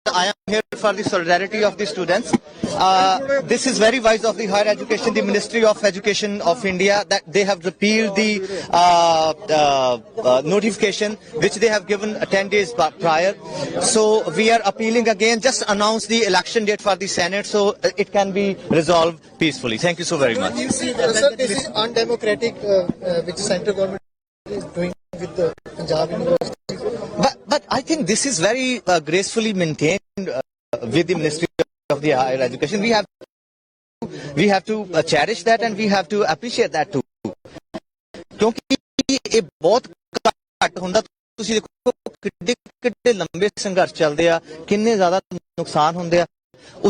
I am here for the solidarity of the students. This is very wise of the higher education, the Ministry of Education of India, that they have repealed the notification which they have given 10 days prior. So we are appealing again, just announce the election date for the Senate so it can be resolved peacefully. Thank you so very much. Sir, this is undemocratic, which central government is doing with the Punjab University. But I think this is very gracefully maintained with the Ministry of the Higher Education. We have to cherish that and we have to appreciate that too. क्योंकि ये बहुत घट ਹੁੰਦਾ ਤੁਸੀਂ देखो कितने लंबे संघर्ष चलते हैं कितने ज्यादा नुकसान होते हैं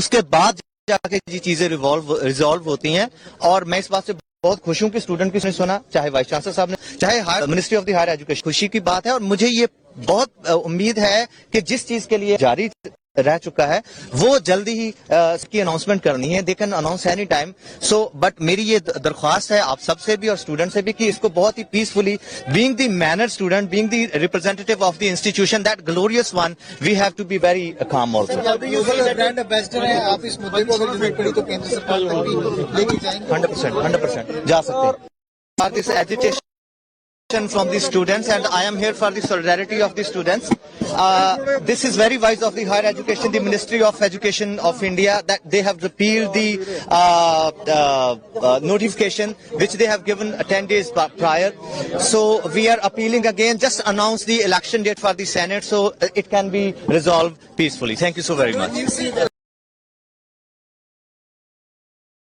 उसके बाद जाके ये चीजें रिजॉल्व होती हैं और मैं इस बात से बहुत खुश हूं कि स्टूडेंट किसी ने सुना चाहे वाइस चांसलर साहब ने चाहे ministry of the higher education खुशी की बात है और मुझे ये बहुत उम्मीद है कि जिस चीज के लिए जारी रह चुका है वो जल्दी ही इसकी अनाउंसमेंट करनी है they can announce any time so but मेरी ये दरख्वास्त है आप सबसे भी और स्टूडेंट से भी कि इसको बहुत ही peacefully being the manner student being the representative of the institution that glorious one we have to be very calm also brand ambassador है आप इस मुद्दे को अगर जरूरत पड़ी तो केंद्र सरकार लेके जाएंगे 100% जा सकते हैं this agitation from the students and I am here for the solidarity of the students. This is very wise of the higher education, the Ministry of Education of India, that they have repealed the notification which they have given 10 days prior. So we are appealing again, just announce the election date for the Senate so it can be resolved peacefully. Thank you so very much.